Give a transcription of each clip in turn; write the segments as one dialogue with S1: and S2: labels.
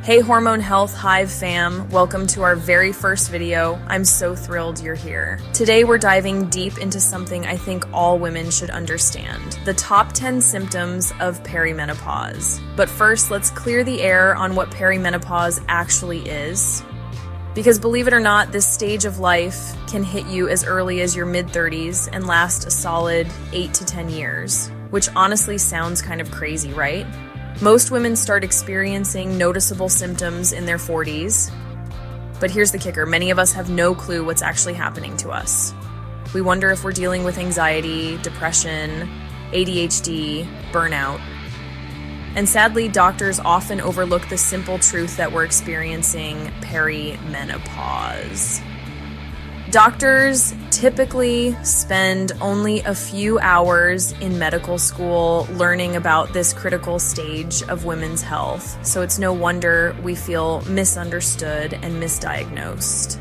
S1: Hey Hormone Health Hive fam, welcome to our very first video. I'm so thrilled you're here. Today we're diving deep into something I think all women should understand, the top 10 symptoms of perimenopause. But first, let's clear the air on what perimenopause actually is. Because believe it or not, this stage of life can hit you as early as your mid-30s and last a solid 8 to 10 years, which honestly sounds kind of crazy, right? Most women start experiencing noticeable symptoms in their 40s. But here's the kicker, many of us have no clue what's actually happening to us. We wonder if we're dealing with anxiety, depression, ADHD, burnout. And sadly, doctors often overlook the simple truth that we're experiencing perimenopause. Doctors typically spend only a few hours in medical school learning about this critical stage of women's health, so it's no wonder we feel misunderstood and misdiagnosed.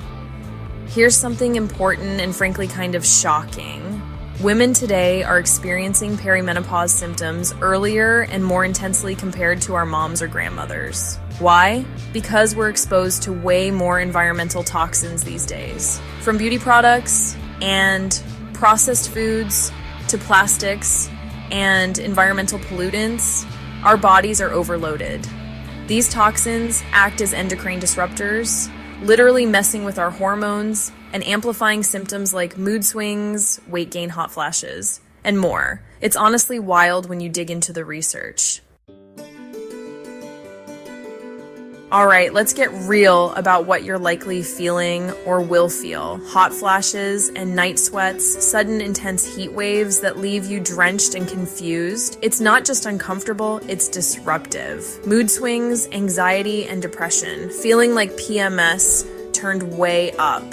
S1: Here's something important and frankly kind of shocking. Women today are experiencing perimenopause symptoms earlier and more intensely compared to our moms or grandmothers. Why? Because we're exposed to way more environmental toxins these days. From beauty products and processed foods to plastics and environmental pollutants, our bodies are overloaded. These toxins act as endocrine disruptors, literally messing with our hormones and amplifying symptoms like mood swings, weight gain, hot flashes, and more. It's honestly wild when you dig into the research. All right, let's get real about what you're likely feeling or will feel. Hot flashes and night sweats, sudden intense heat waves that leave you drenched and confused. It's not just uncomfortable, it's disruptive. Mood swings, anxiety, and depression, feeling like PMS turned way up,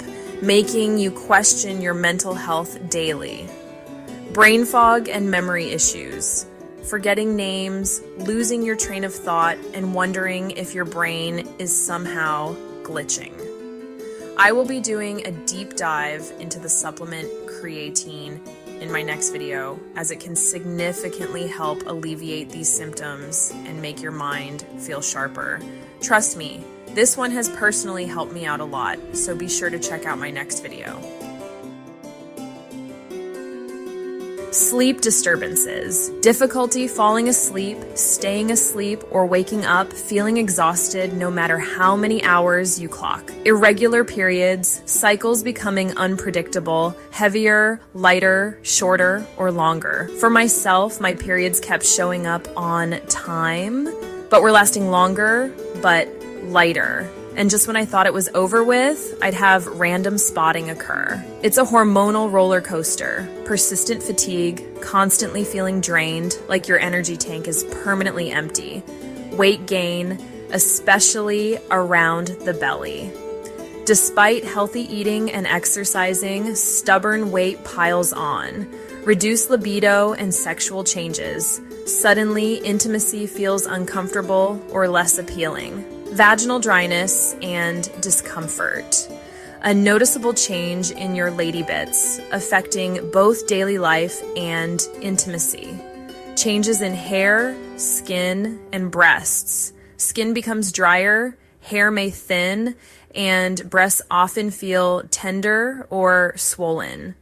S1: making you question your mental health daily. Brain fog and memory issues, forgetting names, losing your train of thought, and wondering if your brain is somehow glitching. I will be doing a deep dive into the supplement Creatine in my next video, as it can significantly help alleviate these symptoms and make your mind feel sharper. Trust me, this one has personally helped me out a lot, so be sure to check out my next video. Sleep disturbances. Difficulty falling asleep, staying asleep, or waking up feeling exhausted no matter how many hours you clock. Irregular periods, cycles becoming unpredictable, heavier, lighter, shorter, or longer. For myself, my periods kept showing up on time, but were lasting longer, but lighter. And just when I thought it was over with, I'd have random spotting occur. It's a hormonal roller coaster, persistent fatigue, constantly feeling drained, like your energy tank is permanently empty, weight gain, especially around the belly. Despite healthy eating and exercising, stubborn weight piles on, reduced libido and sexual changes. Suddenly, intimacy feels uncomfortable or less appealing. Vaginal dryness and discomfort. A noticeable change in your lady bits, affecting both daily life and intimacy. Changes in hair, skin, and breasts. Skin becomes drier, hair may thin, and breasts often feel tender or swollen.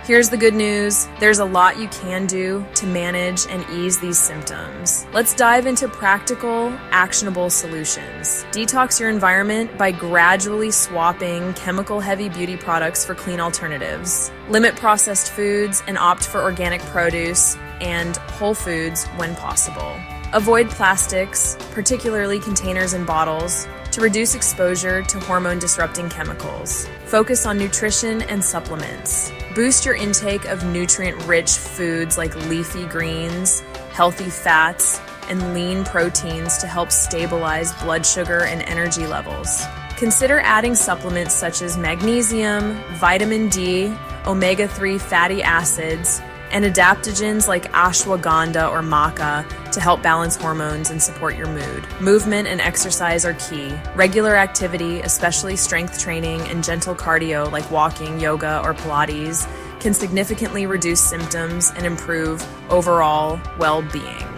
S1: Here's the good news. There's a lot you can do to manage and ease these symptoms. Let's dive into practical, actionable solutions. Detox your environment by gradually swapping chemical-heavy beauty products for clean alternatives. Limit processed foods and opt for organic produce and whole foods when possible. Avoid plastics, particularly containers and bottles, to reduce exposure to hormone-disrupting chemicals. Focus on nutrition and supplements. Boost your intake of nutrient-rich foods like leafy greens, healthy fats, and lean proteins to help stabilize blood sugar and energy levels. Consider adding supplements such as magnesium, vitamin D, omega-3 fatty acids, and adaptogens like ashwagandha or maca to help balance hormones and support your mood. Movement and exercise are key. Regular activity, especially strength training and gentle cardio like walking, yoga, or Pilates, can significantly reduce symptoms and improve overall well-being.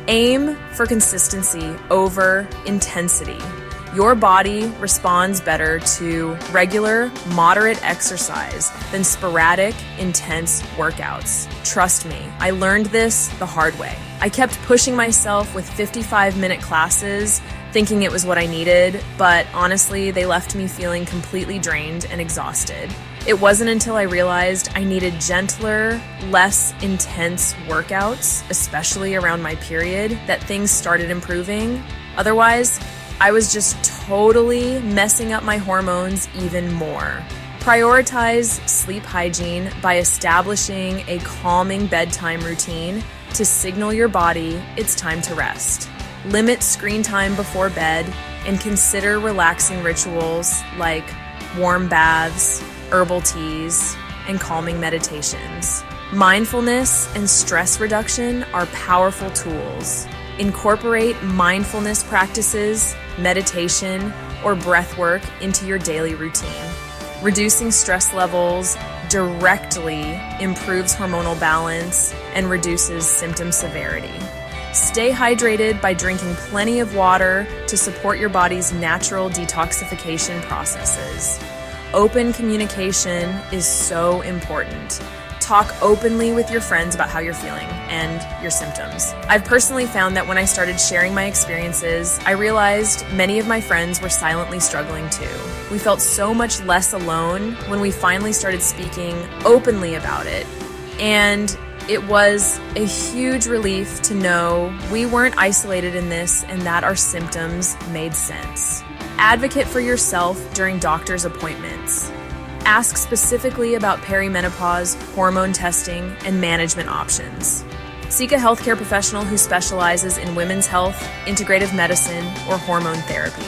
S1: Aim for consistency over intensity. Your body responds better to regular, moderate exercise than sporadic, intense workouts. Trust me, I learned this the hard way. I kept pushing myself with 55-minute classes, thinking it was what I needed, but honestly, they left me feeling completely drained and exhausted. It wasn't until I realized I needed gentler, less intense workouts, especially around my period, that things started improving. Otherwise, I was just totally messing up my hormones even more. Prioritize sleep hygiene by establishing a calming bedtime routine to signal your body it's time to rest. Limit screen time before bed and consider relaxing rituals like warm baths, herbal teas, and calming meditations. Mindfulness and stress reduction are powerful tools. Incorporate mindfulness practices, meditation, or breath work into your daily routine. Reducing stress levels directly improves hormonal balance and reduces symptom severity. Stay hydrated by drinking plenty of water to support your body's natural detoxification processes. Open communication is so important. Talk openly with your friends about how you're feeling and your symptoms. I've personally found that when I started sharing my experiences, I realized many of my friends were silently struggling too. We felt so much less alone when we finally started speaking openly about it. And it was a huge relief to know we weren't isolated in this and that our symptoms made sense. Advocate for yourself during doctor's appointments. Ask specifically about perimenopause, hormone testing, and management options. Seek a healthcare professional who specializes in women's health, integrative medicine, or hormone therapy.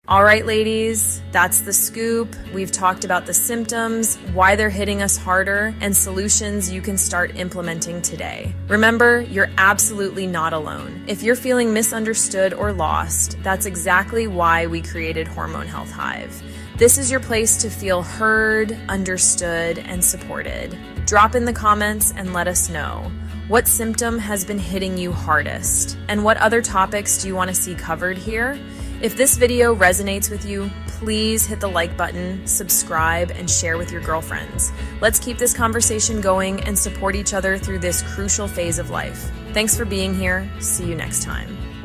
S1: All right, ladies, that's the scoop. We've talked about the symptoms, why they're hitting us harder, and solutions you can start implementing today. Remember, you're absolutely not alone. If you're feeling misunderstood or lost, that's exactly why we created Hormone Health Hive. This is your place to feel heard, understood, and supported. Drop in the comments and let us know. What symptom has been hitting you hardest? And what other topics do you want to see covered here? If this video resonates with you, please hit the like button, subscribe, and share with your girlfriends. Let's keep this conversation going and support each other through this crucial phase of life. Thanks for being here. See you next time.